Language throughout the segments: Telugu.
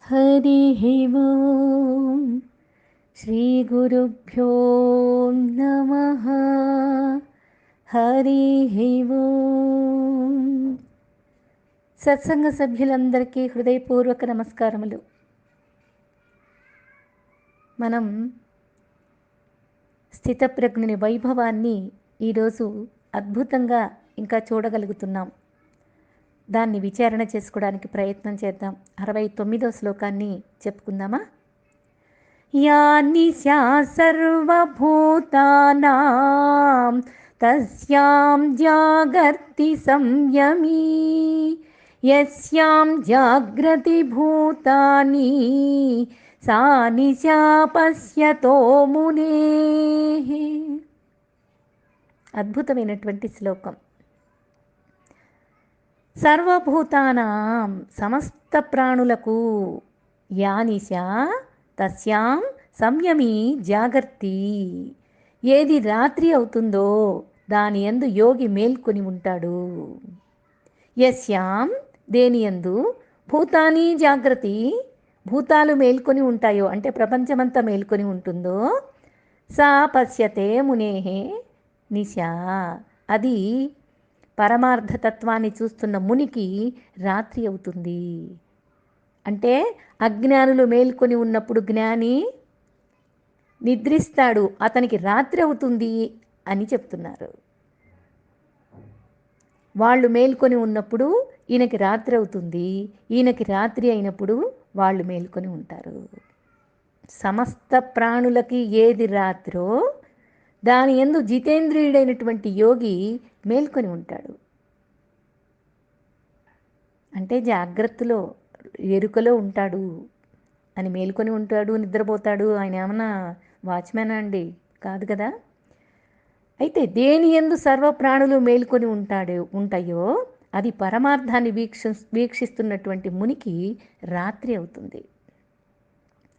हरिः ओम् श्रीगुरुभ्यो नमः। हरिः ఓం. సత్సంగ సభ్యులందరికీ హృదయపూర్వక నమస్కారములు. మనం స్థితప్రజ్ఞుని వైభవాన్ని ఈరోజు అద్భుతంగా ఇంకా చూడగలుగుతున్నాం. దాన్ని విచారణ చేసుకోవడానికి ప్రయత్నం చేద్దాం. 69వ శ్లోకాన్ని చెప్పుకుందామా? या निशा सर्वभूतानां तस्यां जागर्ति संयमी यस्यां जाग्रति भूतानि सा निशा పశ్యతో మునేః. అద్భుతమైనటువంటి శ్లోకం. సర్వభూతానాం సమస్త ప్రాణులకు యా నిశా తస్యాం సంయమీ జాగర్తి, ఏది రాత్రి అవుతుందో దాని యందు యోగి మేల్కొని ఉంటాడు. యస్యాం దేని యందు భూతాని జాగ్రత్తి, భూతాలు మేల్కొని ఉంటాయో అంటే ప్రపంచమంతా మేల్కొని ఉంటుందో, సా పశ్యతే మునేః నిశా, అది పరమార్థతత్వాన్ని చూస్తున్న మునికి రాత్రి అవుతుంది. అంటే అజ్ఞానులు మేల్కొని ఉన్నప్పుడు జ్ఞాని నిద్రిస్తాడు, అతనికి రాత్రి అవుతుంది అని చెప్తున్నారు. వాళ్ళు మేల్కొని ఉన్నప్పుడు ఈయనకి రాత్రి అవుతుంది, ఈయనకి రాత్రి అయినప్పుడు వాళ్ళు మేల్కొని ఉంటారు. సమస్త ప్రాణులకి ఏది రాత్రో దాని యందు జితేంద్రియుడైనటువంటి యోగి మేల్కొని ఉంటాడు. అంటే జాగ్రత్తలో ఎరుకలో ఉంటాడు అని, మేల్కొని ఉంటాడు, నిద్రపోతాడు. ఆయన ఏమన్నా వాచ్మెనా అండి? కాదు కదా. అయితే దేని యందు సర్వ ప్రాణులు మేల్కొని ఉంటాయో అది పరమార్థాన్ని వీక్షిస్తున్నటువంటి మునికి రాత్రి అవుతుంది.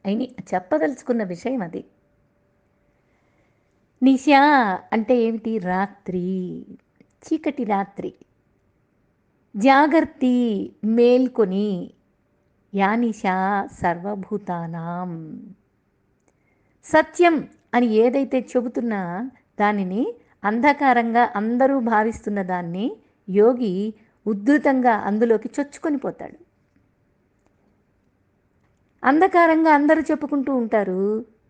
అయినా చెప్పదలుచుకున్న విషయం అది. నిశా అంటే ఏమిటి? రాత్రి, చీకటి రాత్రి. జాగర్తి మేల్కొని, యానిషా సర్వభూతానాం. సత్యం అని ఏదైతే చెబుతున్నా దానిని అంధకారంగా అందరూ భావిస్తున్న దాన్ని యోగి ఉద్ధృతంగా అందులోకి చొచ్చుకొని పోతాడు. అంధకారంగా అందరూ చెప్పుకుంటూ ఉంటారు,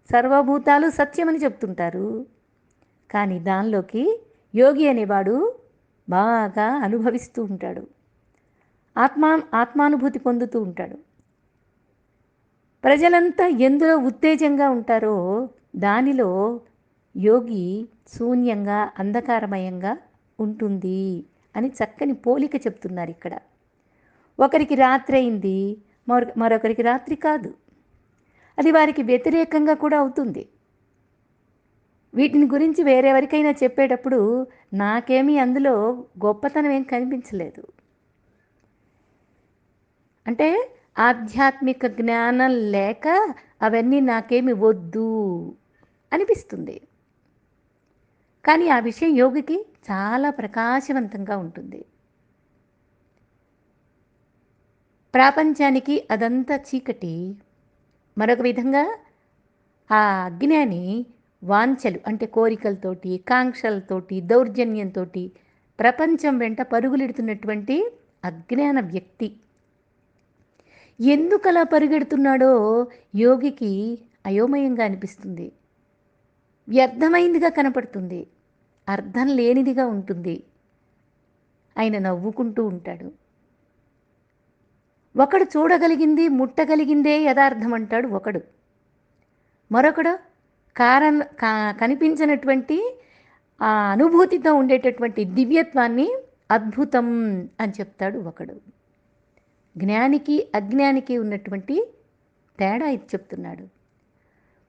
సర్వభూతాలు సత్యమని చెప్తుంటారు. కానీ దానిలోకి యోగి అనేవాడు బాగా అనుభవిస్తూ ఉంటాడు, ఆత్మానుభూతి పొందుతూ ఉంటాడు. ప్రజలంతా ఎందులో ఉత్తేజంగా ఉంటారో దానిలో యోగి శూన్యంగా అంధకారమయంగా ఉంటుంది అని చక్కని పోలిక చెప్తున్నారు ఇక్కడ. ఒకరికి రాత్రి అయింది, మరొకరికి రాత్రి కాదు. అది వారికి వ్యతిరేకంగా కూడా అవుతుంది. వీటిని గురించి వేరెవరికైనా చెప్పేటప్పుడు నాకేమీ అందులో గొప్పతనం ఏం కనిపించలేదు. అంటే ఆధ్యాత్మిక జ్ఞానం లేక అవన్నీ నాకేమి వద్దు అనిపిస్తుంది. కానీ ఆ విషయం యోగికి చాలా ప్రకాశవంతంగా ఉంటుంది. ప్రపంచానికి అదంతా చీకటి. మరొక విధంగా ఆ అజ్ఞాని వాంఛలు అంటే కోరికలతోటి, కాంక్షలతోటి, దౌర్జన్యంతో ప్రపంచం వెంట పరుగులెడుతున్నటువంటి అజ్ఞాన వ్యక్తి. ఎందుకలా పరిగెడుతున్నాడో యోగికి అయోమయంగా అనిపిస్తుంది, వ్యర్థమైందిగా కనపడుతుంది, అర్థం లేనిదిగా ఉంటుంది. ఆయన నవ్వుకుంటూ ఉంటాడు. ఒకడు చూడగలిగింది ముట్టగలిగిందే యథార్థం అంటాడు ఒకడు. మరొకడు కనిపించినటువంటి ఆ అనుభూతితో ఉండేటటువంటి దివ్యత్వాన్ని అద్భుతం అని చెప్తాడు ఒకడు. జ్ఞానికి అజ్ఞానికి ఉన్నటువంటి తేడా ఇది చెప్తున్నాడు.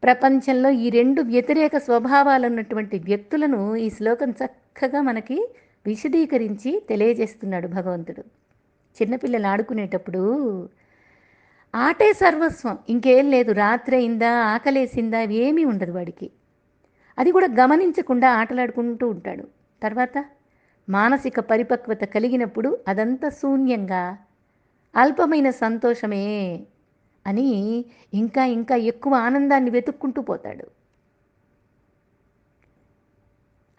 ప్రపంచంలో ఈ రెండు వ్యతిరేక స్వభావాలు ఉన్నటువంటి వ్యక్తులను ఈ శ్లోకం చక్కగా మనకి విశదీకరించి తెలియజేస్తున్నాడు భగవంతుడు. చిన్నపిల్లలు ఆడుకునేటప్పుడు ఆటే సర్వస్వం, ఇంకేం లేదు. రాత్రి అయిందా, ఆకలేసిందా, ఏమీ ఉండదు వాడికి. అది కూడా గమనించకుండా ఆటలాడుకుంటూ ఉంటాడు. తర్వాత మానసిక పరిపక్వత కలిగినప్పుడు అదంతా శూన్యంగా అల్పమైన సంతోషమే అని ఇంకా ఇంకా ఎక్కువ ఆనందాన్ని వెతుక్కుంటూ పోతాడు.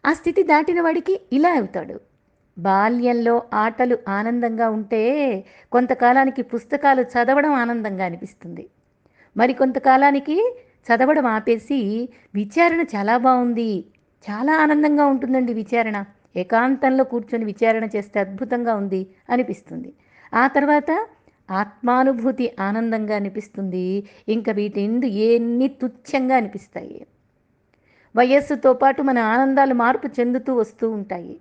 ఆ స్థితి దాటిన వాడికి ఇలా అవుతాడు. బాల్యంలో ఆటలు ఆనందంగా ఉంటే కొంతకాలానికి పుస్తకాలు చదవడం ఆనందంగా అనిపిస్తుంది. మరి కొంతకాలానికి చదవడం ఆపేసి విచారణ చాలా బావుంది. చాలా ఆనందంగా ఉంటుందండి విచారణ. ఏకాంతంలో కూర్చొని విచారణ చేస్తే అద్భుతంగా ఉంది అనిపిస్తుంది. ఆ తర్వాత ఆత్మానుభూతి ఆనందంగా అనిపిస్తుంది. ఇంక వీటెందు ఎన్ని తుచ్చంగా అనిపిస్తాయి. వయస్సుతో పాటు మన ఆనందాలు మార్పు చెందుతూ వస్తూ ఉంటాయి.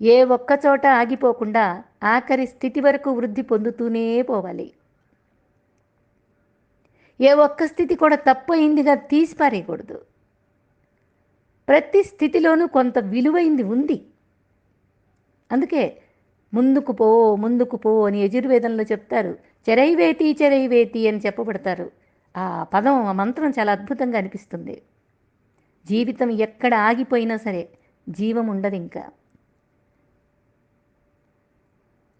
ఏ ఒక్క చోట ఆగిపోకుండా ఆఖరి స్థితి వరకు వృద్ధి పొందుతూనే పోవాలి. ఏ ఒక్క స్థితి కూడా తప్పయిందిగా తీసి పారేయకూడదు. ప్రతి స్థితిలోనూ కొంత విలువైంది ఉంది. అందుకే ముందుకు పో, ముందుకు పో అని యజుర్వేదంలో చెప్తారు. చెరైవేతి చెరైవేతి అని చెప్పబడతారు. ఆ పదం, ఆ మంత్రం చాలా అద్భుతంగా అనిపిస్తుంది. జీవితం ఎక్కడ ఆగిపోయినా సరే జీవం ఉండదింకా.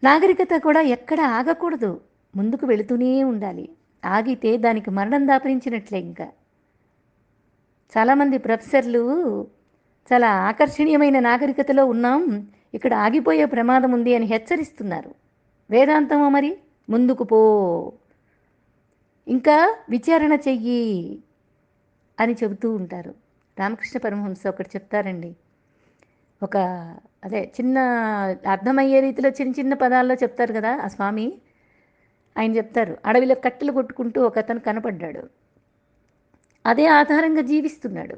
నాగరికత కూడా ఎక్కడ ఆగకూడదు. ముందుకు వెళుతూనే ఉండాలి. ఆగితే దానికి మరణం దాపరించినట్లే ఇంకా. చాలామంది ప్రొఫెసర్లు చాలా ఆకర్షణీయమైన నాగరికతలో ఉన్నాం, ఇక్కడ ఆగిపోయే ప్రమాదం ఉంది అని హెచ్చరిస్తున్నారు. వేదాంతమో మరి ముందుకు పో, ఇంకా విచారణ చెయ్యి అని చెబుతూ ఉంటారు. రామకృష్ణ పరమహంస ఒకటి చెప్తారండి. ఒక అదే చిన్న అర్థమయ్యే రీతిలో చిన్న చిన్న పదాల్లో చెప్తారు కదా ఆ స్వామి. ఆయన చెప్తారు, అడవిలో కట్టెలు కొట్టుకుంటూ ఒక అతను కనపడ్డాడు. అదే ఆధారంగా జీవిస్తున్నాడు.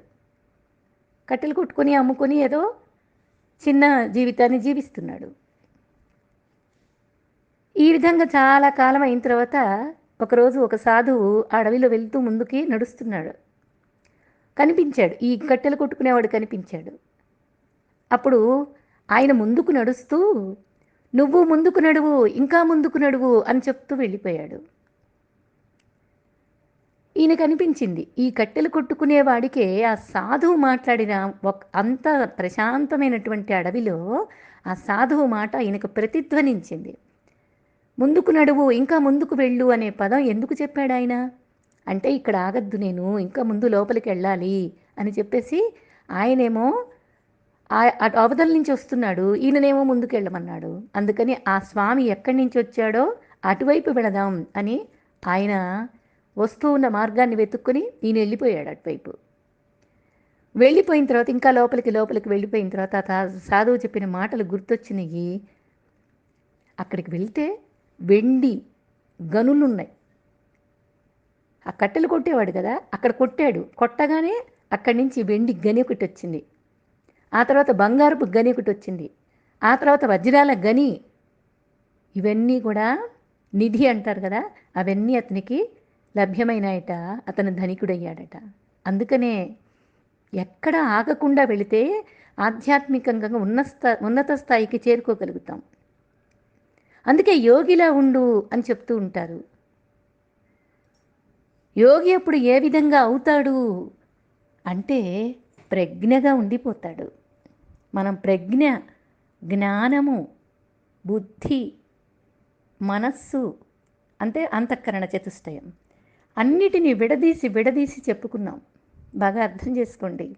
కట్టెలు కొట్టుకొని అమ్ముకొని ఏదో చిన్న జీవితాన్ని జీవిస్తున్నాడు. ఈ విధంగా చాలా కాలం అయిన తర్వాత ఒకరోజు ఒక సాధువు ఆ అడవిలో వెళ్తూ ముందుకి నడుస్తున్నాడు. కనిపించాడు, ఈ కట్టెలు కొట్టుకునేవాడు కనిపించాడు. అప్పుడు ఆయన ముందుకు నడుస్తూ, నువ్వు ముందుకు నడువు, ఇంకా ముందుకు నడువు అని చెప్తూ వెళ్ళిపోయాడు. ఈయనకు అనిపించింది, ఈ కట్టెలు కొట్టుకునేవాడికే ఆ సాధువు మాట్లాడిన అంత ప్రశాంతమైనటువంటి అడవిలో ఆ సాధువు మాట ఈయనకు ప్రతిధ్వనించింది. ముందుకు నడువు, ఇంకా ముందుకు వెళ్ళు అనే పదం ఎందుకు చెప్పాడు ఆయన అంటే, ఇక్కడ ఆగద్దు నేను, ఇంకా ముందు లోపలికి వెళ్ళాలి అని చెప్పేసి ఆయనేమో అటు అవతల నుంచి వస్తున్నాడు, ఈయననేమో ముందుకు వెళ్ళమన్నాడు. అందుకని ఆ స్వామి ఎక్కడి నుంచి వచ్చాడో అటువైపు వెళదాం అని ఆయన వస్తూ ఉన్న మార్గాన్ని వెతుక్కుని ఈయన వెళ్ళిపోయాడు అటువైపు. వెళ్ళిపోయిన తర్వాత ఇంకా లోపలికి వెళ్ళిపోయిన తర్వాత సాధువు చెప్పిన మాటలు గుర్తొచ్చినాయి. అక్కడికి వెళ్తే వెండి గనులున్నాయి. ఆ కట్టెలు కొట్టేవాడు కదా, అక్కడ కొట్టాడు. కొట్టగానే అక్కడి నుంచి వెండి గని ఒకటి వచ్చింది. ఆ తర్వాత బంగారపు గని ఒకటి వచ్చింది. ఆ తర్వాత వజ్రాల గని. ఇవన్నీ కూడా నిధి అంటారు కదా, అవన్నీ అతనికి లభ్యమైనాయట. అతను ధనికుడయ్యాడట. అందుకనే ఎక్కడ ఆగకుండా వెళితే ఆధ్యాత్మికంగా ఉన్నత స్థాయికి చేరుకోగలుగుతాం. అందుకే యోగిలా ఉండు అని చెప్తూ ఉంటారు. యోగి అప్పుడు ఏ విధంగా అవుతాడు అంటే ప్రజ్ఞగా ఉండిపోతాడు. మనం ప్రజ్ఞ, జ్ఞానము, బుద్ధి, మనస్సు అంటే అంతఃకరణ చతుష్టయం అన్నిటినీ విడదీసి చెప్పుకున్నాం. బాగా అర్థం చేసుకోండి.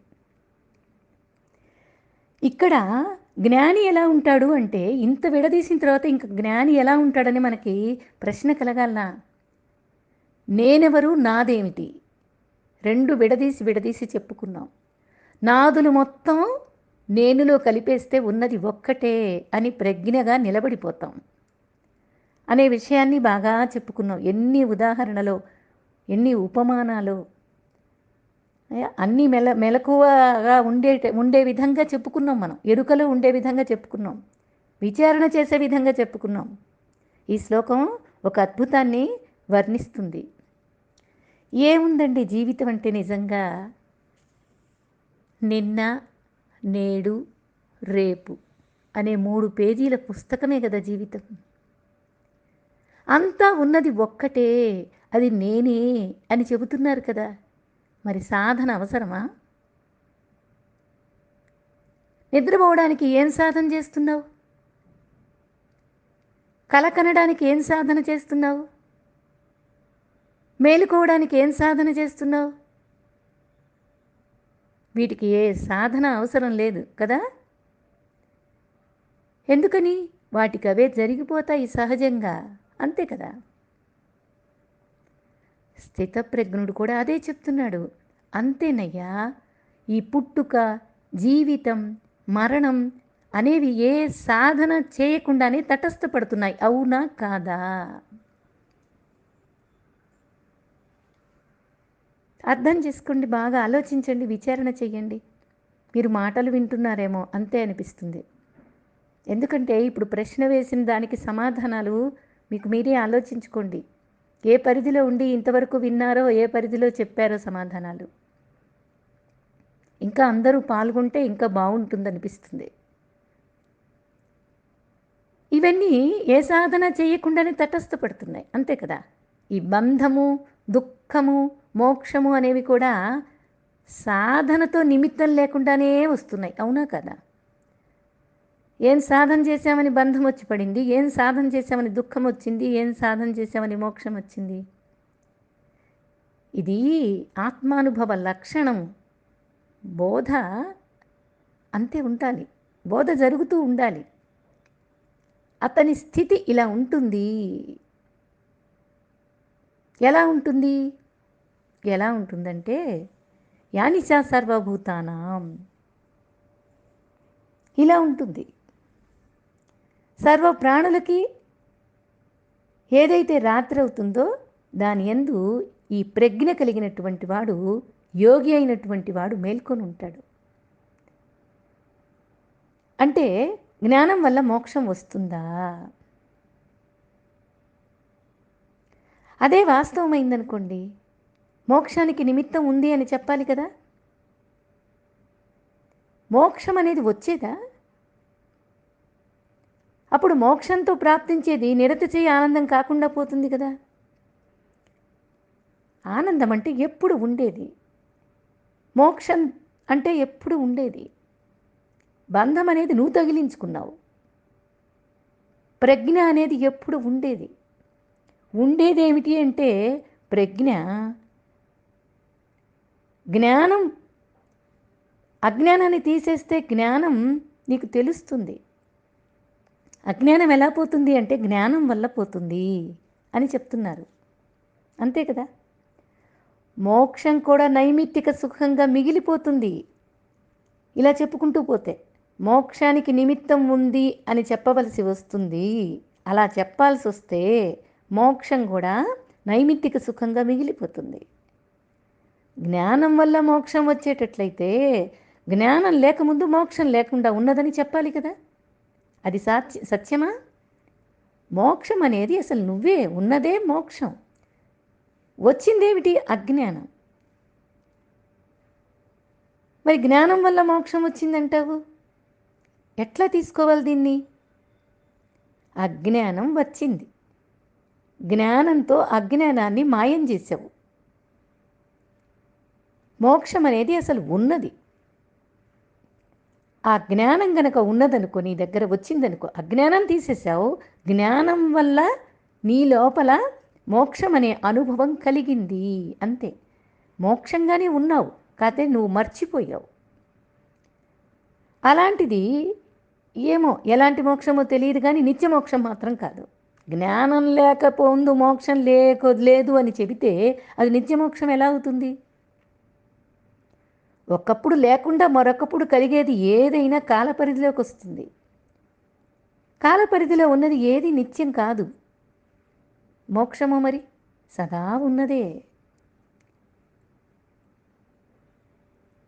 ఇక్కడ జ్ఞాని ఎలా ఉంటాడు అంటే, ఇంత విడదీసిన తర్వాత ఇంక జ్ఞాని ఎలా ఉంటాడని మనకి ప్రశ్న కలగాలనా? నేనెవరు, నాదేమిటి, రెండు విడదీసి చెప్పుకున్నాం. నాదులు మొత్తం నేనులో కలిపేస్తే ఉన్నది ఒక్కటే అని ప్రజ్ఞగా నిలబడిపోతాం అనే విషయాన్ని బాగా చెప్పుకున్నాం. ఎన్ని ఉదాహరణలో, ఎన్ని ఉపమానాలు, అన్నీ మెలకువగా ఉండే విధంగా చెప్పుకున్నాం. మనం ఎరుకలో ఉండే విధంగా చెప్పుకున్నాం, విచారణ చేసే విధంగా చెప్పుకున్నాం. ఈ శ్లోకం ఒక అద్భుతాన్ని వర్ణిస్తుంది. ఏముందండి జీవితం అంటే నిజంగా నిన్న, నేడు, రేపు అనే 3 పేజీల పుస్తకమే కదా జీవితం. అంతా ఉన్నది ఒక్కటే, అది నేనే అని చెబుతున్నారు కదా. మరి సాధన అవసరమా? నిద్రపోవడానికి ఏం సాధన చేస్తున్నావు? కల కనడానికి ఏం సాధన చేస్తున్నావు? మేలుకోవడానికి ఏం సాధన చేస్తున్నావు? వీటికి ఏ సాధన అవసరం లేదు కదా. ఎందుకని? వాటికవే జరిగిపోతాయి సహజంగా. అంతే కదా. స్థితప్రజ్ఞుడు కూడా అదే చెప్తున్నాడు. అంతేనయ్యా, ఈ పుట్టుక, జీవితం, మరణం అనేవి ఏ సాధన చేయకుండానే తటస్థపడుతున్నాయి. అవునా కాదా? అర్థం చేసుకోండి, బాగా ఆలోచించండి, విచారణ చెయ్యండి. మీరు మాటలు వింటున్నారేమో అంతే అనిపిస్తుంది. ఎందుకంటే ఇప్పుడు ప్రశ్న వేసిన దానికి సమాధానాలు మీకు మీరే ఆలోచించుకోండి. ఏ పరిధిలో ఉండి ఇంతవరకు విన్నారో, ఏ పరిధిలో చెప్పారో సమాధానాలు. ఇంకా అందరూ పాల్గొంటే ఇంకా బాగుంటుందనిపిస్తుంది. ఇవన్నీ ఏ సాధన చేయకుండానే తటస్థపడుతున్నాయి. అంతే కదా. ఈ బంధము, దుఃఖము, మోక్షము అనేవి కూడా సాధనతో నిమిత్తం లేకుండానే వస్తున్నాయి. అవునా కదా. ఏం సాధన చేశామని బంధం వచ్చి పడింది, ఏం సాధన చేశామని దుఃఖం వచ్చింది, ఏం సాధన చేశామని మోక్షం వచ్చింది. ఇది ఆత్మానుభవ లక్షణం. బోధ అంతే ఉండాలి, బోధ జరుగుతూ ఉండాలి. అతని స్థితి ఇలా ఉంటుంది. ఎలా ఉంటుంది? ఎలా ఉంటుందంటే యానిచా సర్వభూతానాం, ఇలా ఉంటుంది. సర్వ ప్రాణులకి ఏదైతే రాత్రి అవుతుందో దాని యందు ఈ ప్రజ్ఞ కలిగినటువంటి వాడు, యోగి అయినటువంటి వాడు మేల్కొని ఉంటాడు. అంటే జ్ఞానం వల్ల మోక్షం వస్తుందా? అదే వాస్తవమైందనుకోండి, మోక్షానికి నిమిత్తం ఉంది అని చెప్పాలి కదా. మోక్షం అనేది వచ్చేదా? అప్పుడు మోక్షంతో ప్రాప్తించేది నిరత చేయ ఆనందం కాకుండా పోతుంది కదా. ఆనందం అంటే ఎప్పుడు ఉండేది, మోక్షం అంటే ఎప్పుడు ఉండేది. బంధం అనేది నువ్వు తగిలించుకున్నావు. ప్రజ్ఞ అనేది ఎప్పుడు ఉండేది. ఉండేదేమిటి అంటే ప్రజ్ఞ, జ్ఞానం. అజ్ఞానాన్ని తీసేస్తే జ్ఞానం నీకు తెలుస్తుంది. అజ్ఞానం ఎలా పోతుంది అంటే జ్ఞానం వల్ల పోతుంది అని చెప్తున్నారు. అంతే కదా. మోక్షం కూడా నైమిత్తిక సుఖంగా మిగిలిపోతుంది. ఇలా చెప్పుకుంటూ పోతే మోక్షానికి నిమిత్తం ఉంది అని చెప్పవలసి వస్తుంది. అలా చెప్పాల్సి వస్తే మోక్షం కూడా నైమిత్తిక సుఖంగా మిగిలిపోతుంది. జ్ఞానం వల్ల మోక్షం వచ్చేటట్లయితే జ్ఞానం లేకముందు మోక్షం లేకుండా ఉన్నదని చెప్పాలి కదా. అది సత్యమా? మోక్షం అనేది అసలు నువ్వే, ఉన్నదే మోక్షం. వచ్చిందేమిటి? అజ్ఞానం. మరి జ్ఞానం వల్ల మోక్షం వచ్చిందంటావు, ఎట్లా తీసుకోవాలి దీన్ని? అజ్ఞానం వచ్చింది, జ్ఞానంతో అజ్ఞానాన్ని మాయం చేసావు. మోక్షం అనేది అసలు ఉన్నది. ఆ జ్ఞానం గనక ఉన్నదనుకో, నీ దగ్గర వచ్చిందనుకో, అజ్ఞానం తీసేసావు, జ్ఞానం వల్ల నీ లోపల మోక్షం అనే అనుభవం కలిగింది. అంతే. మోక్షంగానే ఉన్నావు, కాకపోతే నువ్వు మర్చిపోయావు. అలాంటిది ఏమో ఎలాంటి మోక్షమో తెలియదు కానీ నిత్య మోక్షం మాత్రం కాదు. జ్ఞానం లేకపోందు మోక్షం లేదు అని చెబితే అది నిత్యమోక్షం ఎలా అవుతుంది? ఒకప్పుడు లేకుండా మరొకప్పుడు కలిగేది ఏదైనా కాలపరిధిలోకి వస్తుంది. కాలపరిధిలో ఉన్నది ఏది నిత్యం కాదు. మోక్షము మరి సదా ఉన్నదే.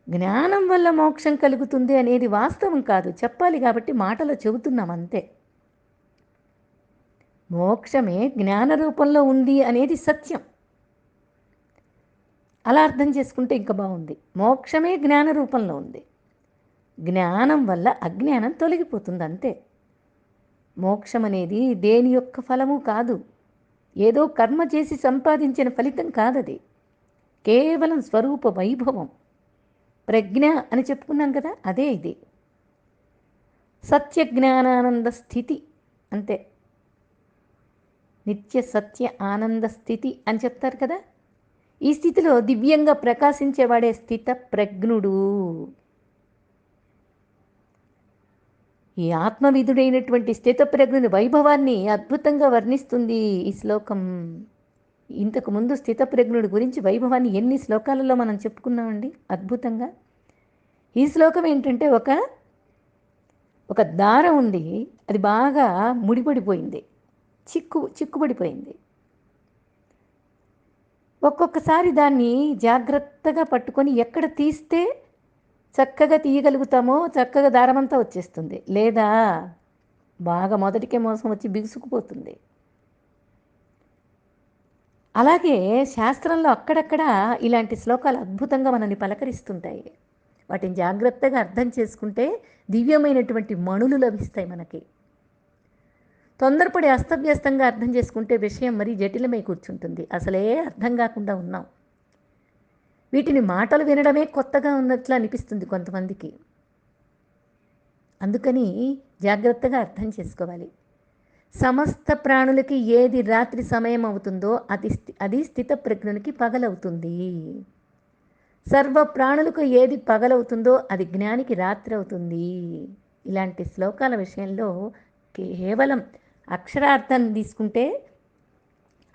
జ్ఞానం వల్ల మోక్షం కలుగుతుంది అనేది వాస్తవం కాదు, చెప్పాలి కాబట్టి మాటలో చెబుతున్నాం అంతే. మోక్షమే జ్ఞాన రూపంలో ఉంది అనేది సత్యం. అలా అర్థం చేసుకుంటే ఇంకా బాగుంది. మోక్షమే జ్ఞాన రూపంలో ఉంది, జ్ఞానం వల్ల అజ్ఞానం తొలగిపోతుంది అంతే. మోక్షం అనేది దేని యొక్క ఫలము కాదు, ఏదో కర్మ చేసి సంపాదించిన ఫలితం కాదది. కేవలం స్వరూప వైభవం, ప్రజ్ఞ అని చెప్పుకున్నాం కదా, అదే ఇది. సత్య జ్ఞానానంద స్థితి అంతే. నిత్య సత్య ఆనంద స్థితి అని చెప్తారు కదా, ఈ స్థితిలో దివ్యంగా ప్రకాశించేవాడే స్థిత ప్రజ్ఞుడు. ఈ ఆత్మవిధుడైనటువంటి స్థితప్రజ్ఞుని వైభవాన్ని అద్భుతంగా వర్ణిస్తుంది ఈ శ్లోకం. ఇంతకు ముందు స్థితప్రజ్ఞుడి గురించి వైభవాన్ని ఎన్ని శ్లోకాలలో మనం చెప్పుకున్నామండి అద్భుతంగా. ఈ శ్లోకం ఏంటంటే ఒక దారం ఉంది, అది బాగా ముడిపడిపోయింది, చిక్కుబడిపోయింది. ఒక్కొక్కసారి దాన్ని జాగ్రత్తగా పట్టుకొని ఎక్కడ తీస్తే చక్కగా తీయగలుగుతామో చక్కగా దారమంతా వచ్చేస్తుంది, లేదా బాగా మొదటికే మోసం వచ్చి బిగుసుకుపోతుంది. అలాగే శాస్త్రంలో అక్కడక్కడ ఇలాంటి శ్లోకాలు అద్భుతంగా మనల్ని పలకరిస్తుంటాయి. వాటిని జాగ్రత్తగా అర్థం చేసుకుంటే దివ్యమైనటువంటి మణులు లభిస్తాయి మనకి. తొందరపడి అస్తవ్యస్తంగా అర్థం చేసుకుంటే విషయం మరీ జటిలమై కూర్చుంటుంది, అసలే అర్థం కాకుండా ఉన్నాం. వీటిని మాటలు వినడమే కొత్తగా ఉన్నట్లు అనిపిస్తుంది కొంతమందికి. అందుకని జాగ్రత్తగా అర్థం చేసుకోవాలి. సమస్త ప్రాణులకి ఏది రాత్రి సమయం అవుతుందో అది స్థితప్రజ్ఞునికి పగలవుతుంది. సర్వ ప్రాణులకు ఏది పగలవుతుందో అది జ్ఞానికి రాత్రి అవుతుంది. ఇలాంటి శ్లోకాల విషయంలో కేవలం అక్షరార్థం తీసుకుంటే,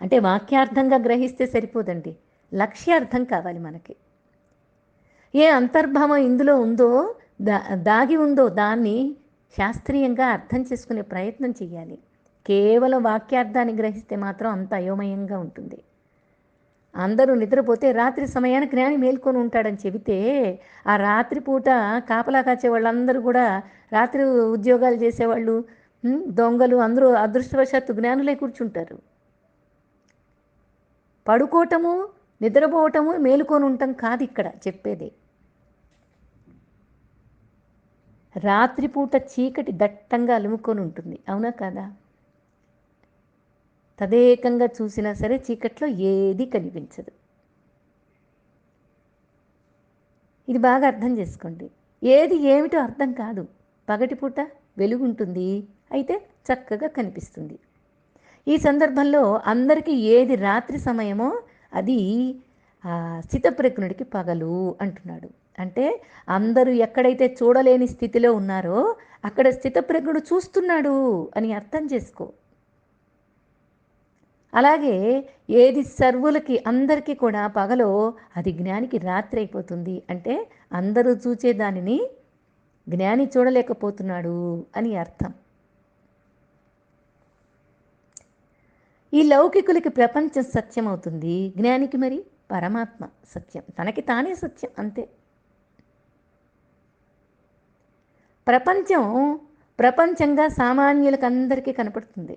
అంటే వాక్యార్థంగా గ్రహిస్తే సరిపోదండి, లక్ష్యార్థం కావాలి మనకి. ఏ అంతర్భావం ఇందులో ఉందో, దాగి ఉందో దాన్ని శాస్త్రీయంగా అర్థం చేసుకునే ప్రయత్నం చేయాలి. కేవలం వాక్యార్థాన్ని గ్రహిస్తే మాత్రం అంత అయోమయంగా ఉంటుంది. అందరూ నిద్రపోతే రాత్రి సమయానికి జ్ఞాని మేల్కొని ఉంటాడని చెబితే, ఆ రాత్రిపూట కాపలా కాచే వాళ్ళందరూ కూడా, రాత్రి ఉద్యోగాలు చేసేవాళ్ళు, దొంగలు అందరూ అదృష్టవశాత్తు జ్ఞానులై కూర్చుంటారు. పడుకోవటము, నిద్రపోవటము, మేలుకొని ఉండటం కాదు ఇక్కడ చెప్పేది. రాత్రిపూట చీకటి దట్టంగా అలుముకొని ఉంటుంది, అవునా కాదా? తదేకంగా చూసినా సరే చీకట్లో ఏది కనిపించదు. ఇది బాగా అర్థం చేసుకోండి. ఏది ఏమిటో అర్థం కాదు. పగటిపూట వెలుగుంటుంది, అయితే చక్కగా కనిపిస్తుంది. ఈ సందర్భంలో అందరికీ ఏది రాత్రి సమయమో అది స్థితప్రజ్ఞుడికి పగలు అంటున్నాడు. అంటే అందరూ ఎక్కడైతే చూడలేని స్థితిలో ఉన్నారో అక్కడ స్థితప్రజ్ఞుడు చూస్తున్నాడు అని అర్థం చేసుకో. అలాగే ఏది సర్వులకి అందరికీ కూడా పగలో అది జ్ఞానికి రాత్రి అయిపోతుంది. అంటే అందరూ చూచే దానిని జ్ఞాని చూడలేకపోతున్నాడు అని అర్థం. ఈ లౌకికులకి ప్రపంచం సత్యం అవుతుంది, జ్ఞానికి మరి పరమాత్మ సత్యం, తనకి తానే సత్యం, అంతే. ప్రపంచంగా సామాన్యులకు అందరికీ కనపడుతుంది.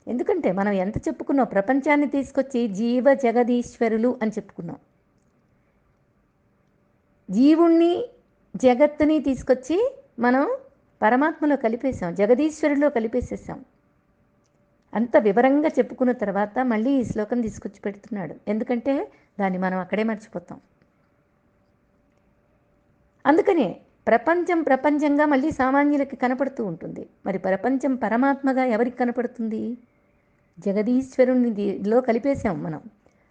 ఎందుకంటే మనం ఎంత చెప్పుకున్నాం, ప్రపంచాన్ని తీసుకొచ్చి జీవ జగదీశ్వరులు అని చెప్పుకున్నాం. జీవుణ్ణి జగత్తుని తీసుకొచ్చి మనం పరమాత్మలో కలిపేశాం, జగదీశ్వరులో కలిపేసేసాం. అంత వివరంగా చెప్పుకున్న తర్వాత మళ్ళీ ఈ శ్లోకం తీసుకొచ్చి పెడుతున్నాడు, ఎందుకంటే దాన్ని మనం అక్కడే మర్చిపోతాం. అందుకనే ప్రపంచంగా మళ్ళీ సామాన్యులకి కనపడుతూ ఉంటుంది. మరి ప్రపంచం పరమాత్మగా ఎవరికి కనపడుతుంది? జగదీశ్వరునిలో కలిపేశాం మనం.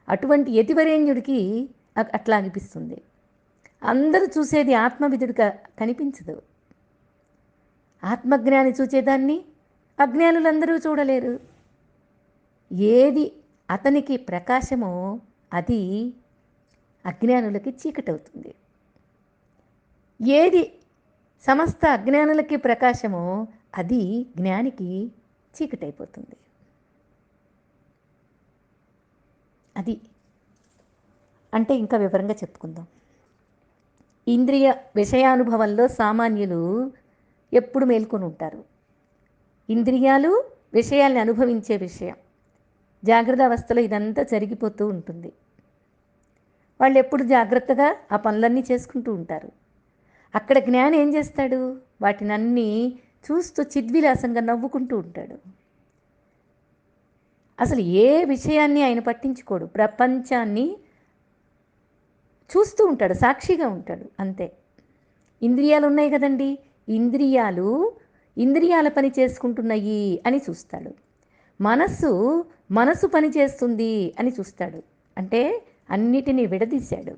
అటువంటి యతివరేణ్యుడికి అట్లా అనిపిస్తుంది. అందరూ చూసేది ఆత్మవిధుడిగా కనిపించదు. ఆత్మజ్ఞాని చూచేదాన్ని అజ్ఞానులందరూ చూడలేరు. ఏది అతనికి ప్రకాశమో అది అజ్ఞానులకి చీకటవుతుంది. ఏది సమస్త అజ్ఞానులకి ప్రకాశమో అది జ్ఞానికి చీకటైపోతుంది. అది అంటే ఇంకా వివరంగా చెప్పుకుందాం. ఇంద్రియ విషయానుభవంలో సామాన్యులు ఎప్పుడు మేల్కొని ఉంటారు. ఇంద్రియాలు విషయాల్ని అనుభవించే విషయం, జాగ్రత్త అవస్థలో ఇదంతా జరిగిపోతూ ఉంటుంది. వాళ్ళు ఎప్పుడు జాగ్రత్తగా ఆ పనులన్నీ చేసుకుంటూ ఉంటారు. అక్కడ జ్ఞాని ఏం చేస్తాడు? వాటినన్నీ చూస్తూ చిద్విలాసంగా నవ్వుకుంటూ ఉంటాడు. అసలు ఏ విషయాన్ని ఆయన పట్టించుకోడు, ప్రపంచాన్ని చూస్తూ ఉంటాడు, సాక్షిగా ఉంటాడు, అంతే. ఇంద్రియాలు ఉన్నాయి కదండి, ఇంద్రియాల పని చేసుకుంటున్నాయి అని చూస్తాడు. మనస్సు మనసు పని చేస్తుంది అని చూస్తాడు. అంటే అన్నిటినీ విడదీశాడు.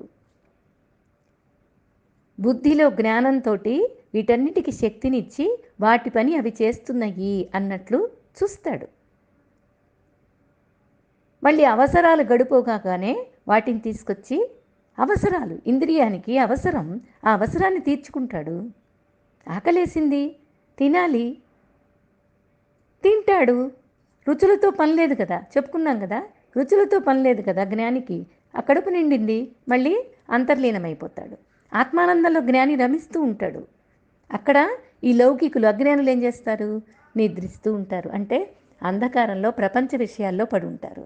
బుద్ధిలో జ్ఞానంతోటి వీటన్నిటికి శక్తినిచ్చి వాటి పని అవి చేస్తున్నాయి అన్నట్లు చూస్తాడు. మళ్ళీ అవసరాలు గడిపోగానే వాటిని తీసుకొచ్చి అవసరాలు, ఇంద్రియానికి అవసరం, ఆ అవసరాన్ని తీర్చుకుంటాడు. ఆకలేసింది, తినాలి, తింటాడు. రుచులతో పని లేదు కదా, చెప్పుకున్నాం కదా, రుచులతో పని లేదు కదా జ్ఞానికి. ఆ కడుపు నిండింది, మళ్ళీ అంతర్లీనమైపోతాడు. ఆత్మానందంలో జ్ఞాని రమిస్తూ ఉంటాడు. అక్కడ ఈ లౌకికులు అజ్ఞానులు ఏం చేస్తారు? నిద్రిస్తూ ఉంటారు. అంటే అంధకారంలో ప్రపంచ విషయాల్లో పడి ఉంటారు.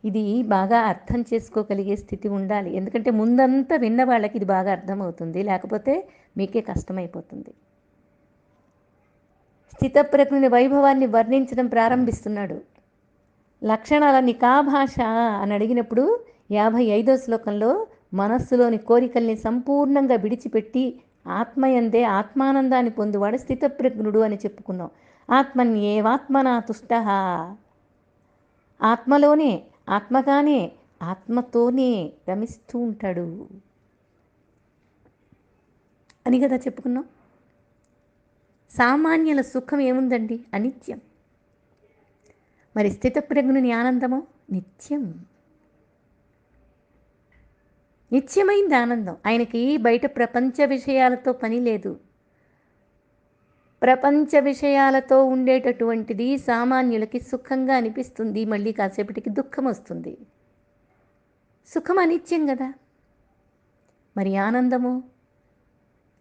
ఇది బాగా అర్థం చేసుకోగలిగే స్థితి ఉండాలి. ఎందుకంటే ముందంతా విన్న వాళ్ళకి ఇది బాగా అర్థమవుతుంది, లేకపోతే మీకే కష్టమైపోతుంది. స్థితప్రజ్ఞుని వైభవాన్ని వర్ణించడం ప్రారంభిస్తున్నాడు. లక్షణాలని కా భాష అని అడిగినప్పుడు 55వ శ్లోకంలో మనస్సులోని కోరికల్ని సంపూర్ణంగా విడిచిపెట్టి ఆత్మయందే ఆత్మానందాన్ని పొందువాడు స్థితప్రజ్ఞుడు అని చెప్పుకున్నాం. ఆత్మన్యేవాత్మనా తుష్టః, ఆత్మలోనే, ఆత్మగానే, ఆత్మతోనే రమిస్తూ ఉంటాడు అని కదా చెప్పుకున్నాం. సామాన్యుల సుఖం ఏముందండి? అనిత్యం. మరి స్థితప్రజ్ఞుని ఆనందమో నిత్యం. నిత్యమైంది ఆనందం. ఆయనకి బయట ప్రపంచ విషయాలతో పని లేదు. ప్రపంచ విషయాలతో ఉండేటటువంటిది సామాన్యులకి సుఖంగా అనిపిస్తుంది, మళ్ళీ కాసేపటికి దుఃఖం వస్తుంది. సుఖం అనిత్యం కదా. మరి ఆనందము?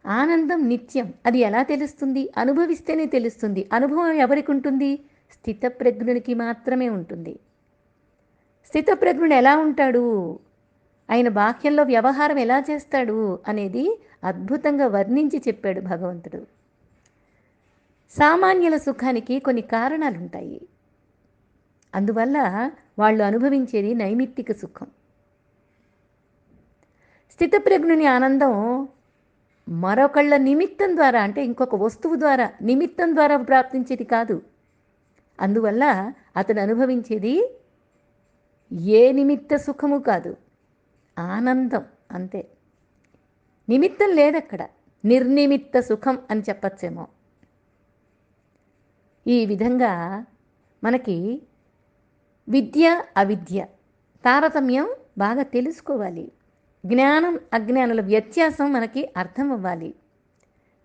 ఆనందం నిత్యం. అది ఎలా తెలుస్తుంది? అనుభవిస్తేనే తెలుస్తుంది. అనుభవం ఎవరికి ఉంటుంది? స్థితప్రజ్ఞునికి మాత్రమే ఉంటుంది. స్థితప్రజ్ఞుడు ఎలా ఉంటాడు, ఆయన బాహ్యంలో వ్యవహారం ఎలా చేస్తాడు అనేది అద్భుతంగా వర్ణించి చెప్పాడు భగవంతుడు. సామాన్యుల సుఖానికి కొన్ని కారణాలుంటాయి. అందువల్ల వాళ్ళు అనుభవించేది నైమిత్తిక సుఖం. స్థితప్రజ్ఞుని ఆనందం మరొకళ్ళ నిమిత్తం ద్వారా, అంటే ఇంకొక వస్తువు ద్వారా, నిమిత్తం ద్వారా ప్రాప్తించేది కాదు. అందువల్ల అతడు అనుభవించేది ఏ నిమిత్త సుఖము కాదు, ఆనందం అంతే. నిమిత్తం లేదక్కడ. నిర్నిమిత్త సుఖం అని చెప్పచ్చేమో. ఈ విధంగా మనకి విద్య అవిద్య తారతమ్యం బాగా తెలుసుకోవాలి. జ్ఞానం అజ్ఞానుల వ్యత్యాసం మనకి అర్థం అవ్వాలి.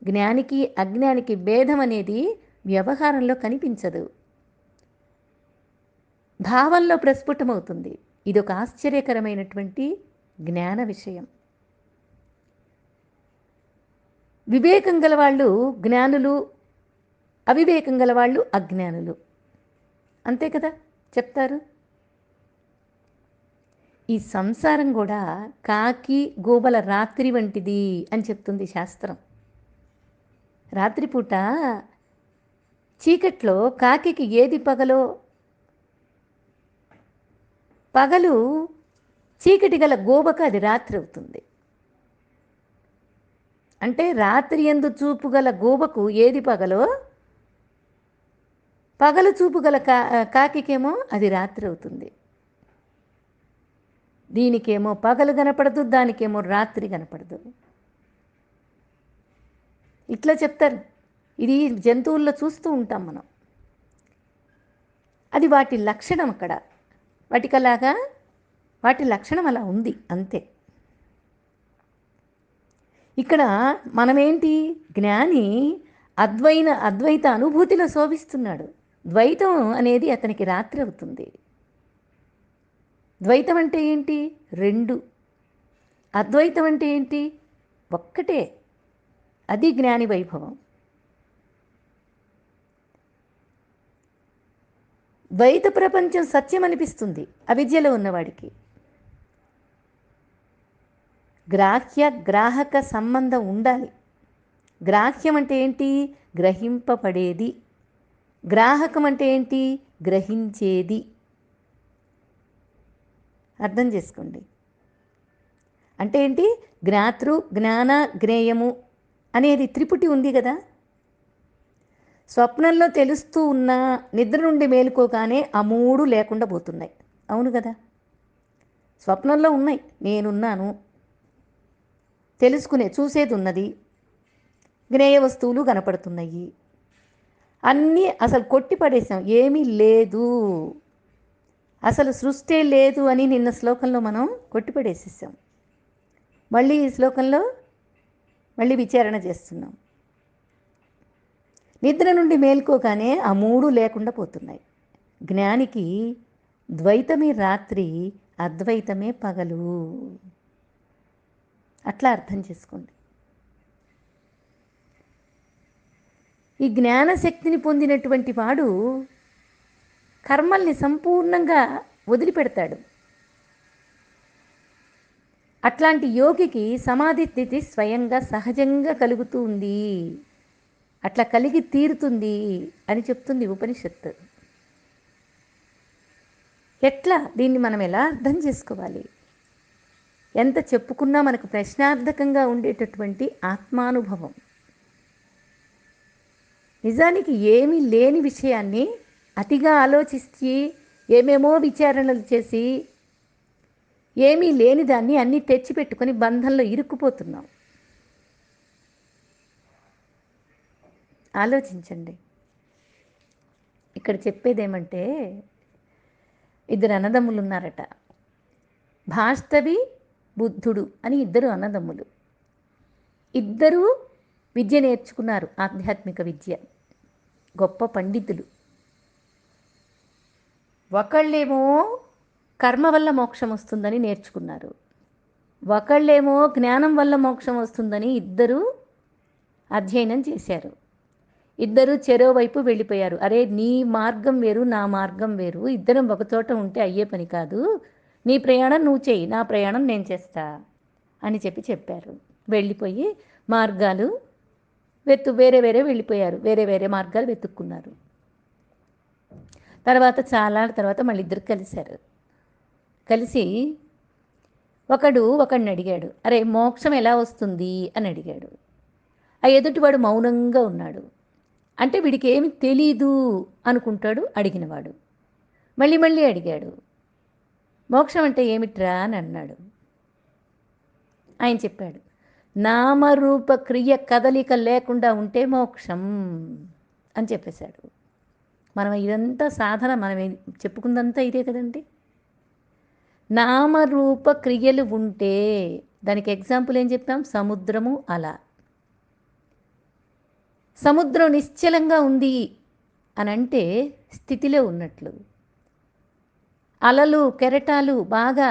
జ్ఞానికి అజ్ఞానికి భేదం అనేది వ్యవహారంలో కనిపించదు, భావంలో ప్రస్ఫుటమవుతుంది. ఇదొక ఆశ్చర్యకరమైనటువంటి జ్ఞాన విషయం. వివేకం గలవాళ్ళు జ్ఞానులు, అవివేకం గలవాళ్ళు అజ్ఞానులు, అంతే కదా చెప్తారు. ఈ సంసారం కూడా కాకి గోబల రాత్రి వంటిది అని చెప్తుంది శాస్త్రం. రాత్రిపూట చీకట్లో కాకికి ఏది పగలో? పగలు చీకటి గల గోబకు అది రాత్రి అవుతుంది. అంటే రాత్రి యందు చూపు గల గోబకు ఏది పగలో, పగలు చూపు గల కాకికేమో అది రాత్రి అవుతుంది. దీనికేమో పగలు కనపడదు, దానికేమో రాత్రి కనపడదు. ఇట్లా చెప్తారు. ఇది జంతువుల్లో చూస్తూ ఉంటాం మనం. అది వాటి లక్షణం. అక్కడ వాటికలాగా వాటి లక్షణం అలా ఉంది, అంతే. ఇక్కడ మనమేంటి? జ్ఞాని అద్వైత అనుభూతిలో శోభిస్తున్నాడు. ద్వైతం అనేది అతనికి రాత్రి అవుతుంది. ద్వైతం అంటే ఏంటి? రెండు. అద్వైతం అంటే ఏంటి? ఒక్కటే. అది జ్ఞాని వైభవం. ద్వైత ప్రపంచం సత్యం అనిపిస్తుంది అవిద్యలో ఉన్నవాడికి. గ్రాహ్య గ్రాహక సంబంధం ఉండాలి. గ్రాహ్యం అంటే ఏంటి? గ్రహింపబడేది. గ్రాహకం అంటే ఏంటి? గ్రహించేది. అర్థం చేసుకోండి. అంటే ఏంటి? జ్ఞాతృ జ్ఞాన జ్ఞేయము అనేది త్రిపుటి ఉంది కదా. స్వప్నంలో తెలుస్తూ ఉన్నా నిద్ర నుండి మేలుకోగానే ఆ మూడు లేకుండా పోతున్నాయి. అవును కదా? స్వప్నంలో ఉన్నాయి, నేనున్నాను, తెలుసుకునే చూసేది ఉన్నది, జ్ఞేయ వస్తువులు కనపడుతున్నాయి, అన్నీ అసలు కొట్టి పడేసాం, ఏమీ లేదు, అసలు సృష్టి లేదు అని నిన్న శ్లోకంలో మనం కొట్టిపడేసేసాం. మళ్ళీ ఈ శ్లోకంలో మళ్ళీ విచారణ చేస్తున్నాం. నిద్ర నుండి మేల్కోగానే ఆ మూడు లేకుండా పోతున్నాయి. జ్ఞానికి ద్వైతమే రాత్రి, అద్వైతమే పగలు. అట్లా అర్థం చేసుకోండి. ఈ జ్ఞానశక్తిని పొందినటువంటి వాడు కర్మల్ని సంపూర్ణంగా వదిలిపెడతాడు. అట్లాంటి యోగికి సమాధి స్థితి స్వయంగా సహజంగా కలుగుతూ ఉంది, అట్లా కలిగి తీరుతుంది అని చెప్తుంది ఉపనిషత్తు. ఎట్లా దీన్ని మనం ఎలా అర్థం చేసుకోవాలి? ఎంత చెప్పుకున్నా మనకు ప్రశ్నార్థకంగా ఉండేటటువంటి ఆత్మానుభవం. నిజానికి ఏమీ లేని విషయాన్ని అతిగా ఆలోచించి ఏమేమో విచారణలు చేసి ఏమీ లేని దాన్ని అన్నీ తెచ్చిపెట్టుకొని బంధంలో ఇరుక్కుపోతున్నాం. ఆలోచించండి. ఇక్కడ చెప్పేదేమంటే, ఇద్దరు అన్నదమ్ములు ఉన్నారట. భాస్తవి, బుద్ధుడు అని ఇద్దరు అన్నదమ్ములు. ఇద్దరూ విద్య నేర్చుకున్నారు, ఆధ్యాత్మిక విద్య, గొప్ప పండితులు. ఒకళ్ళేమో కర్మ వల్ల మోక్షం వస్తుందని నేర్చుకున్నారు, ఒకళ్ళేమో జ్ఞానం వల్ల మోక్షం వస్తుందని ఇద్దరూ అధ్యయనం చేశారు. ఇద్దరు చెరోవైపు వెళ్ళిపోయారు. అరే, నీ మార్గం వేరు, నా మార్గం వేరు, ఇద్దరం ఒకచోట ఉంటే అయ్యే పని కాదు, నీ ప్రయాణం నువ్వు చెయ్యి, నా ప్రయాణం నేను చేస్తా అని చెప్పారు. వెళ్ళిపోయి మార్గాలు వేరే వేరే వెళ్ళిపోయారు, వేరే వేరే మార్గాలు వెతుక్కున్నారు. తర్వాత మళ్ళీ ఇద్దరు కలిశారు. కలిసి ఒకడిని అడిగాడు, అరే మోక్షం ఎలా వస్తుంది అని అడిగాడు. ఆ ఎదుటివాడు మౌనంగా ఉన్నాడు. అంటే వీడికి ఏమి తెలీదు అనుకుంటాడు అడిగినవాడు. మళ్ళీ అడిగాడు, మోక్షం అంటే ఏమిట్రా అని అన్నాడు. ఆయన చెప్పాడు, నామరూప క్రియ కదలిక లేకుండా ఉంటే మోక్షం అని చెప్పేశాడు. మనం ఇదంతా సాధన, మనం చెప్పుకుందంతా ఇదే కదండి. నామరూప క్రియలు ఉంటే, దానికి ఎగ్జాంపుల్ ఏం చెప్పాం? సముద్రము అల. సముద్రం నిశ్చలంగా ఉంది అని అంటే స్థితిలో ఉన్నట్లు. అలలు కెరటాలు బాగా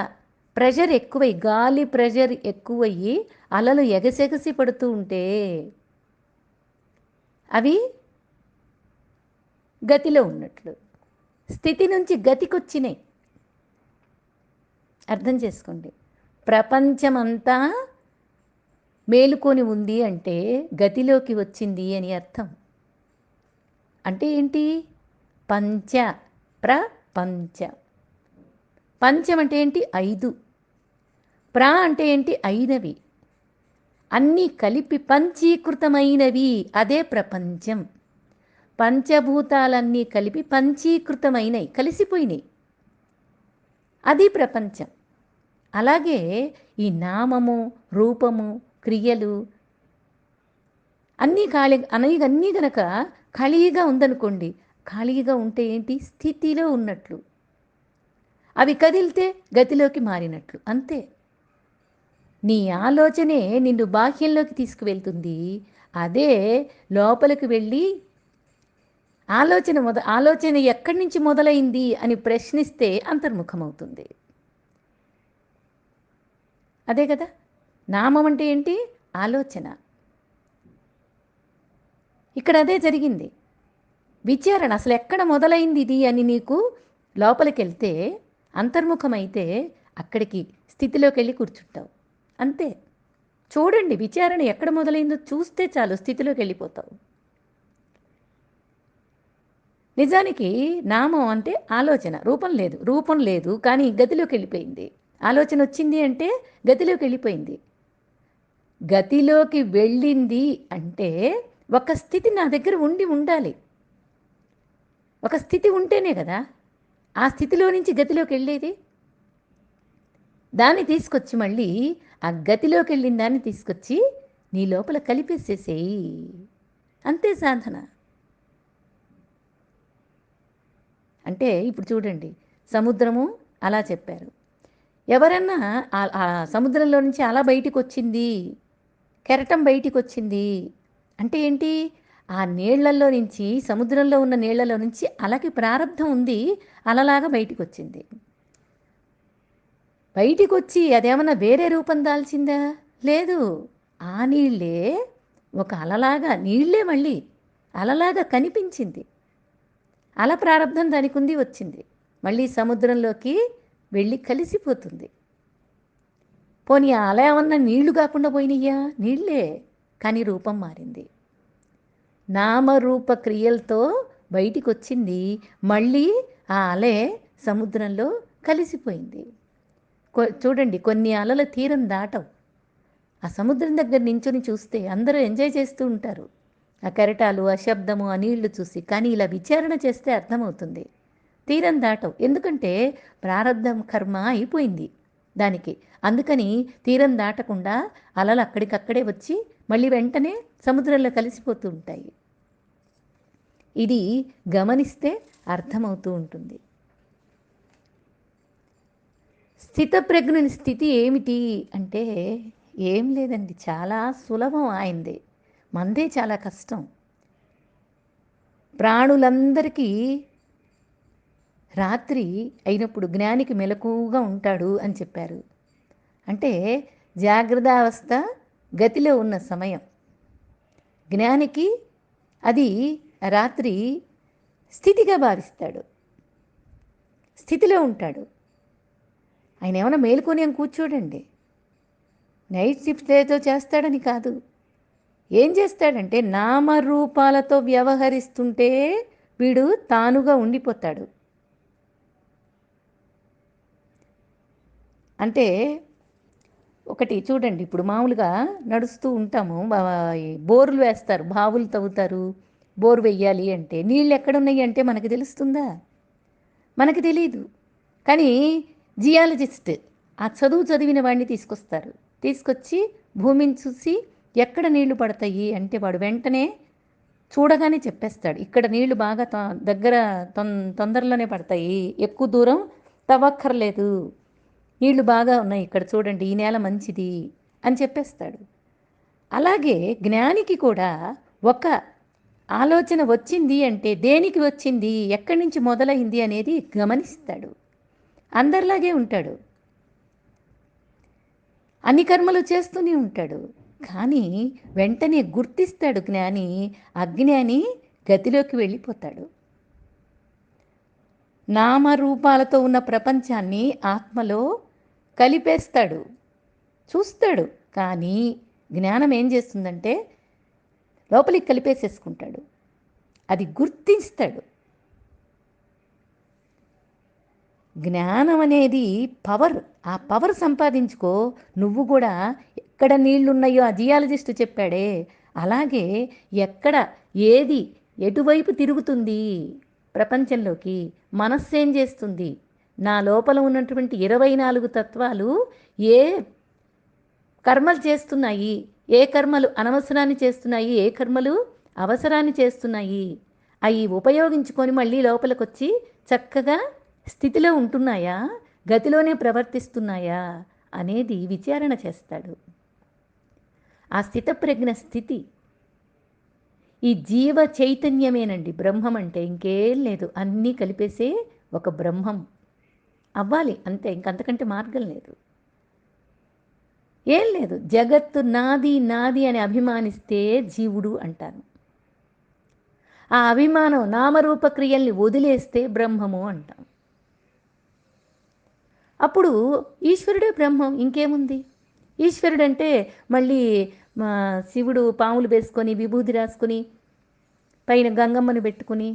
ప్రెషర్ ఎక్కువై, గాలి ప్రెషర్ ఎక్కువయ్యి అలలు ఎగసెగసి పడుతూ ఉంటే అవి గతిలో ఉన్నట్లు. స్థితి నుంచి గతికొచ్చినాయి. అర్థం చేసుకోండి. ప్రపంచమంతా మేలుకొని ఉంది అంటే గతిలోకి వచ్చింది అని అర్థం. అంటే ఏంటి? పంచ ప్రపంచ. పంచం అంటే ఏంటి? 5. అంటే ఏంటి? 5. అన్నీ కలిపి పంచీకృతమైనవి, అదే ప్రపంచం. పంచభూతాలన్నీ కలిపి పంచీకృతమైనవి, కలిసిపోయినాయి, అది ప్రపంచం. అలాగే ఈ నామము, రూపము, క్రియలు అన్నీ అన్నీ గనక ఖాళీగా ఉందనుకోండి, ఖాళీగా ఉంటే ఏంటి? స్థితిలో ఉన్నట్లు. అవి కదిలితే గతిలోకి మారినట్లు, అంతే. నీ ఆలోచనే నిన్ను బాహ్యంలోకి తీసుకువెళ్తుంది. అదే లోపలికి వెళ్ళి ఆలోచన ఎక్కడి నుంచి మొదలైంది అని ప్రశ్నిస్తే అంతర్ముఖమవుతుంది. అదే కదా నామం అంటే ఏంటి? ఆలోచన. ఇక్కడ అదే జరిగింది. విచారణ అసలు ఎక్కడ మొదలైంది ఇది అని నీకు లోపలికి వెళ్తే, అంతర్ముఖమైతే అక్కడికి స్థితిలోకి వెళ్ళి కూర్చుంటావు, అంతే. చూడండి, విచారణ ఎక్కడ మొదలైందో చూస్తే చాలు, స్థితిలోకి వెళ్ళిపోతావు. నిజానికి నామం అంటే ఆలోచన, రూపం లేదు కానీ గతిలోకి వెళ్ళిపోయింది. ఆలోచన వచ్చింది అంటే గతిలోకి వెళ్ళిపోయింది. గతిలోకి వెళ్ళింది అంటే ఒక స్థితి నా దగ్గర ఉండాలి. ఒక స్థితి ఉంటేనే కదా ఆ స్థితిలో నుంచి గతిలోకి వెళ్ళేది. దాన్ని తీసుకొచ్చి మళ్ళీ ఆ గతిలోకి వెళ్ళిన దాన్ని తీసుకొచ్చి నీ లోపల కలిపేసేసేయి. అంతే సాధన. అంటే ఇప్పుడు చూడండి, సముద్రము అలా చెప్పారు. ఎవరన్నా ఆ సముద్రంలో నుంచి అల బయటికొచ్చింది, కెరటం బయటికొచ్చింది అంటే ఏంటి? ఆ నీళ్లలో నుంచి, సముద్రంలో ఉన్న నీళ్లలో నుంచి అలకి ప్రారబ్ధం ఉంది, అలలాగా బయటికొచ్చింది. బయటికొచ్చి అదేమన్నా వేరే రూపం దాల్చిందా? లేదు. ఆ నీళ్ళే ఒక అలలాగా, నీళ్ళే మళ్ళీ అలలాగా కనిపించింది. అల ప్రారబ్ధం దానికుంది, వచ్చింది. మళ్ళీ సముద్రంలోకి వెళ్ళి కలిసిపోతుంది. పోనీ ఆ అల ఏమన్నా నీళ్లు కాకుండా పోయినయ్యా? నీళ్ళే, కానీ రూపం మారింది. నామరూప క్రియలతో బయటికొచ్చింది, మళ్ళీ ఆ అలే సముద్రంలో కలిసిపోయింది. చూడండి, కొన్ని అలల తీరం దాటవు. ఆ సముద్రం దగ్గర నించొని చూస్తే అందరూ ఎంజాయ్ చేస్తూ ఉంటారు, ఆ కెరటాలు, ఆ శబ్దము, ఆ నీళ్లు చూసి. కానీ ఇలా విచారణ చేస్తే అర్థమవుతుంది, తీరం దాటవు. ఎందుకంటే ప్రారబ్ధం కర్మ అయిపోయింది దానికి. అందుకని తీరం దాటకుండా అలలు అక్కడికక్కడే వచ్చి మళ్ళీ వెంటనే సముద్రంలో కలిసిపోతూ ఉంటాయి. ఇది గమనిస్తే అర్థమవుతూ ఉంటుంది. స్థితప్రజ్ఞుని స్థితి ఏమిటి అంటే ఏం లేదండి, చాలా సులభం ఆయనదే. మందే చాలా కష్టం. ప్రాణులందరికీ రాత్రి అయినప్పుడు జ్ఞానికి మెలకువగా ఉంటాడు అని చెప్పారు. అంటే జాగ్రత్తావస్థ గతిలో ఉన్న సమయం, జ్ఞానికి అది రాత్రి స్థితిగా భావిస్తాడు, స్థితిలో ఉంటాడు. ఆయన ఏమైనా మేలుకొని అని కూర్చోడండి. నైట్ షిఫ్ట్ ఏదో చేస్తాడని కాదు. ఏం చేస్తాడంటే నామరూపాలతో వ్యవహరిస్తుంటే వీడు తానుగా ఉండిపోతాడు. అంటే ఒకటి చూడండి, ఇప్పుడు మామూలుగా నడుస్తూ ఉంటాము, బోర్లు వేస్తారు, బావులు తవ్వుతారు. బోరు వెయ్యాలి అంటే నీళ్ళు ఎక్కడున్నాయి అంటే మనకు తెలుస్తుందా? మనకు తెలియదు. కానీ జియాలజిస్ట్ ఆ చదువు చదివిన వాడిని తీసుకొస్తారు. తీసుకొచ్చి భూమిని చూసి ఎక్కడ నీళ్లు పడతాయి అంటే వాడు వెంటనే చూడగానే చెప్పేస్తాడు, ఇక్కడ నీళ్లు బాగా దగ్గర తొందరలోనే పడతాయి, ఎక్కువ దూరం తవ్వక్కర్లేదు, నీళ్లు బాగా ఉన్నాయి ఇక్కడ చూడండి, ఈ నేల మంచిది అని చెప్పేస్తాడు. అలాగే జ్ఞానికి కూడా ఒక ఆలోచన వచ్చింది అంటే దేనికి వచ్చింది, ఎక్కడి నుంచి మొదలైంది అనేది గమనిస్తాడు. అందరిలాగే ఉంటాడు, అన్ని కర్మలు చేస్తూనే ఉంటాడు. కానీ వెంటనే గుర్తిస్తాడు జ్ఞాని, అజ్ఞాని గతిలోకి వెళ్ళిపోతాడు. నామరూపాలతో ఉన్న ప్రపంచాన్ని ఆత్మలో కలిపేస్తాడు, చూస్తాడు. కానీ జ్ఞానం ఏం చేస్తుందంటే లోపలికి కలిపేసేసుకుంటాడు, అది గుర్తిస్తాడు. జ్ఞానం అనేది పవర్. ఆ పవర్ సంపాదించుకో. నువ్వు కూడా ఎక్కడ నీళ్లున్నాయో ఆ జియాలజిస్ట్ చెప్పాడే అలాగే ఎక్కడ ఏది ఎటువైపు తిరుగుతుంది ప్రపంచంలోకి, మనస్సు ఏం చేస్తుంది, నా లోపల ఉన్నటువంటి 24 తత్వాలు ఏ కర్మలు చేస్తున్నాయి, ఏ కర్మలు అనవసరాన్ని చేస్తున్నాయి, ఏ కర్మలు అవసరాన్ని చేస్తున్నాయి, అవి ఉపయోగించుకొని మళ్ళీ లోపలికి వచ్చి చక్కగా స్థితిలో ఉంటున్నాయా, గతిలోనే ప్రవర్తిస్తున్నాయా అనేది విచారణ చేస్తాడు. ఆ స్థితప్రజ్ఞ స్థితి ఈ జీవ చైతన్యమేనండి. బ్రహ్మం అంటే ఇంకేం లేదు, అన్నీ కలిపేసే ఒక బ్రహ్మం అవ్వాలి అంతే, ఇంకంతకంటే మార్గం లేదు. ఏం లేదు, జగత్తు నాది నాది అని అభిమానిస్తే జీవుడు అంటాను. ఆ అభిమానం నామరూప క్రియల్ని వదిలేస్తే బ్రహ్మము అంటాం. అప్పుడు ఈశ్వరుడే బ్రహ్మం, ఇంకేముంది. ఈశ్వరుడు అంటే మళ్ళీ శివుడు పాములు వేసుకొని విభూతి రాసుకొని పైన గంగమ్మను పెట్టుకుని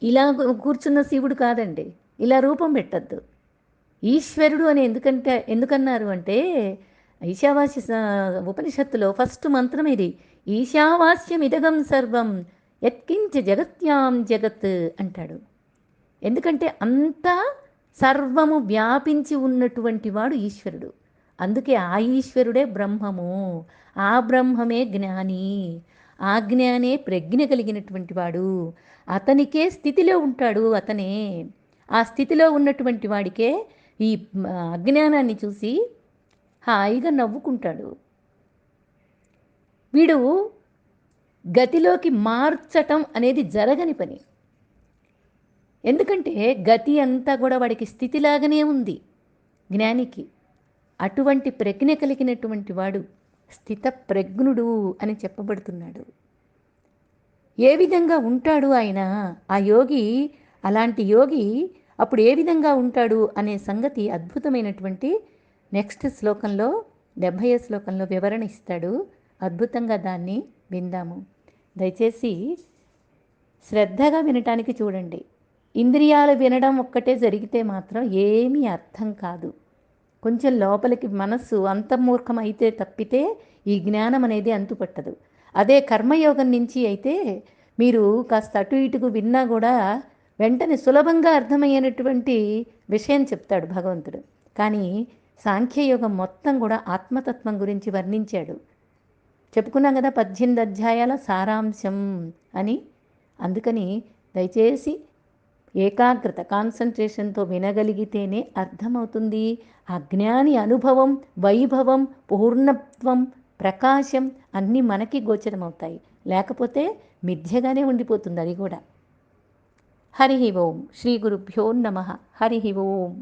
ఇలా కూర్చున్న శివుడు కాదండి, ఇలా రూపం పెట్టద్దు. ఈశ్వరుడు అని ఎందుకన్నారు అంటే ఈశావాస్య ఉపనిషత్తులో ఫస్ట్ మంత్రం ఇది, ఈశావాస్యం ఇదగం సర్వం యత్కించ జగత్యాం జగత్ అంటాడు. ఎందుకంటే అంతా సర్వము వ్యాపించి ఉన్నటువంటి వాడు ఈశ్వరుడు. అందుకే ఆ ఈశ్వరుడే బ్రహ్మము. ఆ బ్రహ్మమే జ్ఞాని. ఆ జ్ఞానే ప్రజ్ఞ కలిగినటువంటి వాడు. అతనికే స్థితిలో ఉంటాడు అతనే. ఆ స్థితిలో ఉన్నటువంటి వాడికే ఈ అజ్ఞానాన్ని చూసి హాయిగా నవ్వుకుంటాడు. వీడు గతిలోకి మార్చటం అనేది జరగని పని. ఎందుకంటే గతి అంతా కూడా వాడికి స్థితిలాగానే ఉంది జ్ఞానికి. అటువంటి ప్రజ్ఞ కలిగినటువంటి వాడు స్థిత ప్రజ్ఞుడు అని చెప్పబడుతున్నాడు. ఏ విధంగా ఉంటాడు ఆయన, ఆ యోగి, అలాంటి యోగి అప్పుడు ఏ విధంగా ఉంటాడు అనే సంగతి అద్భుతమైనటువంటి నెక్స్ట్ శ్లోకంలో 70వ శ్లోకంలో వివరణ ఇస్తాడు. అద్భుతంగా దాన్ని విందాము. దయచేసి శ్రద్ధగా వినటానికి చూడండి. ఇంద్రియాలు వినడం ఒక్కటే జరిగితే మాత్రం ఏమీ అర్థం కాదు. కొంచెం లోపలికి మనస్సు అంతర్మూర్ఖం అయితే తప్పితే ఈ జ్ఞానం అనేది అంతుపట్టదు. అదే కర్మయోగం నుంచి అయితే మీరు కాస్త అటు ఇటుకు విన్నా కూడా వెంటనే సులభంగా అర్థమయ్యేటటువంటి విషయం చెప్తాడు భగవంతుడు. కానీ సాంఖ్యయోగం మొత్తం కూడా ఆత్మతత్వం గురించి వర్ణించాడు. చెప్పుకున్నాం కదా 18 అధ్యాయాల సారాంశం అని. అందుకని దయచేసి ఏకాగ్రత కాన్సన్ట్రేషన్తో వినగలిగితేనే అర్థమవుతుంది. ఆ జ్ఞాని అనుభవం, వైభవం, పూర్ణత్వం, ప్రకాశం అన్నీ మనకి గోచరమవుతాయి. లేకపోతే మిథ్యగానే ఉండిపోతుంది అది కూడా. హరి ఓం. శ్రీ గురుభ్యో నమః. హరి ఓం.